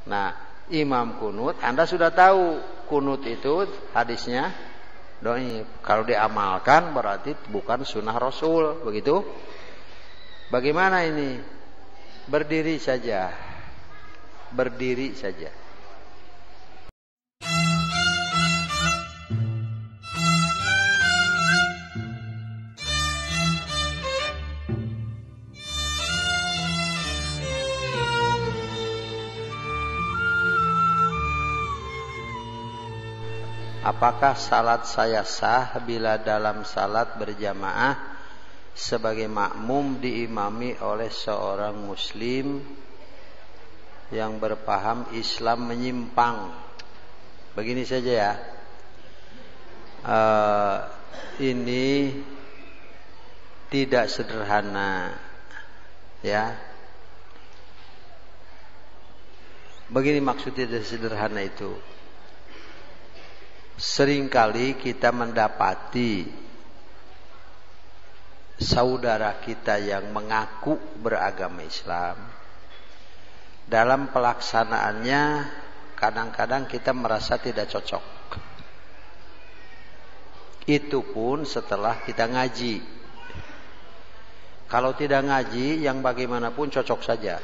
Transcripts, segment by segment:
Nah, imam kunut, Anda sudah tahu kunut itu hadisnya dhaif. Kalau diamalkan berarti bukan sunnah Rasul, begitu? Bagaimana ini? Berdiri saja. Berdiri saja. Apakah salat saya sah bila dalam salat berjamaah sebagai makmum diimami oleh seorang muslim yang berpaham Islam menyimpang? Begini saja ya. Ini tidak sederhana, ya. Begini maksudnya tidak sederhana itu. Seringkali kita mendapati saudara kita yang mengaku beragama Islam, dalam pelaksanaannya kadang-kadang kita merasa tidak cocok. Itu pun setelah kita ngaji. Kalau tidak ngaji, yang bagaimanapun cocok saja.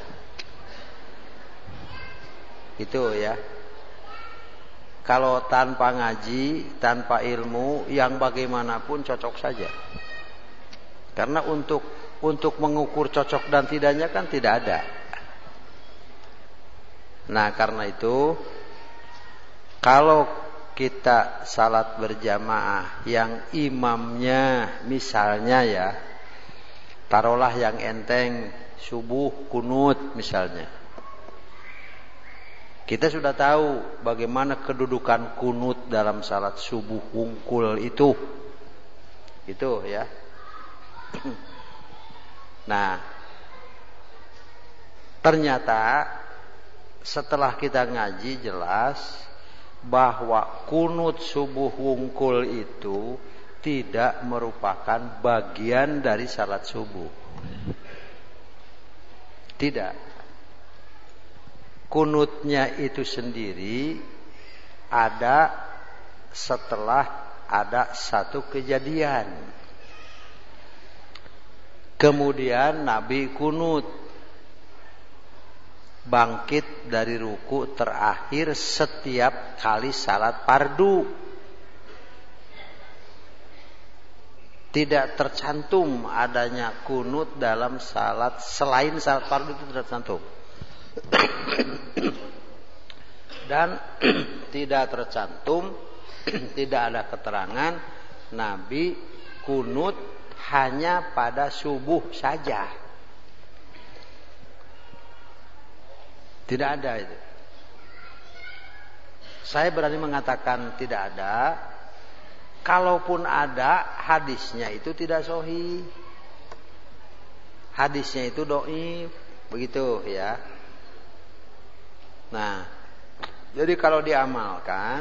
Itu ya. Kalau tanpa ngaji, tanpa ilmu, yang bagaimanapun cocok saja. Karena untuk mengukur cocok dan tidaknya kan tidak ada. Nah, karena itu kalau kita salat berjamaah yang imamnya misalnya ya, taruhlah yang enteng subuh kunut misalnya. Kita sudah tahu bagaimana kedudukan kunut dalam salat subuh wungkul itu. Itu ya. Nah, ternyata setelah kita ngaji jelas bahwa kunut subuh wungkul itu tidak merupakan bagian dari salat subuh. Tidak. Kunutnya itu sendiri ada setelah ada satu kejadian. Kemudian Nabi kunut bangkit dari ruku terakhir setiap kali salat fardu. Tidak tercantum adanya kunut dalam salat selain salat fardu, itu tidak tercantum. Dan tidak tercantum, tidak ada keterangan Nabi kunut hanya pada subuh saja. Tidak ada itu. Saya berani mengatakan tidak ada. Kalaupun ada, hadisnya itu tidak sahih. Hadisnya itu dhaif, begitu ya. Nah, jadi kalau diamalkan,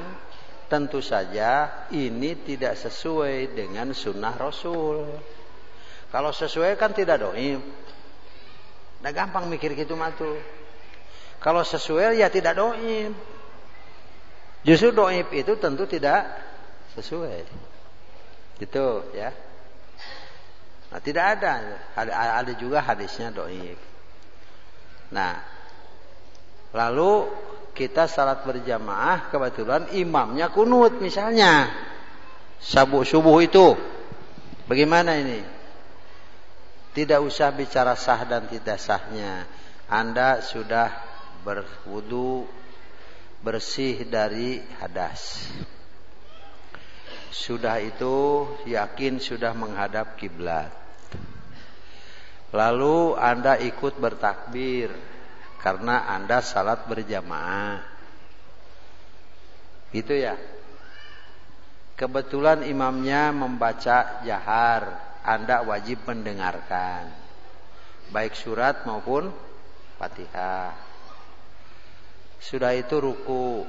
tentu saja ini tidak sesuai dengan sunnah Rasul. Kalau sesuai kan tidak dhaif. Nah, gampang mikir gitu mah tuh. Kalau sesuai ya tidak dhaif. Justru dhaif itu tentu tidak sesuai. Gitu ya. Nah, tidak ada juga hadisnya dhaif. Nah, lalu kita salat berjamaah kebetulan imamnya kunut misalnya subuh itu. Bagaimana ini? Tidak usah bicara sah dan tidak sahnya. Anda sudah berwudu, bersih dari hadas. Sudah itu yakin sudah menghadap kiblat. Lalu Anda ikut bertakbir karena Anda salat berjamaah. Gitu ya. Kebetulan imamnya membaca jahar, Anda wajib mendengarkan. Baik surat maupun Fatihah. Sudah itu ruku,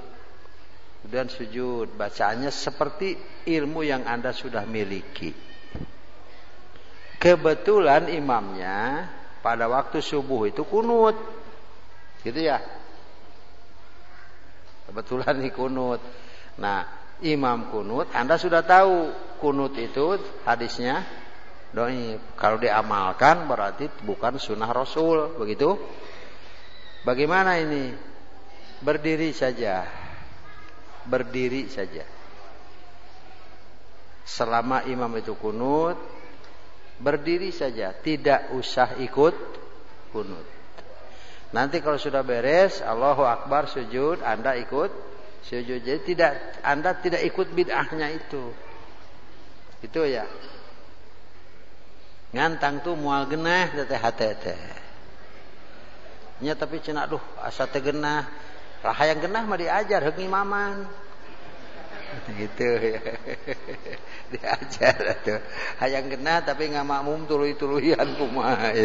kemudian sujud. Bacaannya seperti ilmu yang Anda sudah miliki. Kebetulan imamnya pada waktu subuh itu kunut. Gitu ya. Kebetulan nih kunut. Nah, imam kunut, Anda sudah tahu kunut itu hadisnya dhaif. Kalau diamalkan berarti bukan sunnah Rasul, begitu? Bagaimana ini? Berdiri saja. Berdiri saja. Selama imam itu kunut, berdiri saja, tidak usah ikut kunut. Nanti kalau sudah beres, Allahu Akbar sujud, Anda ikut sujud. Jadi Anda tidak ikut bid'ahnya itu. Itu ya. Ngantang tuh mual genah teh hatete. Nya tapi cenah duh asa teh genah. Rahayang genah mah diajar heug imaman. Gitu ya. Diajar atuh. Hayang genah tapi nggak makmum tuluy-tuluyan kumaha.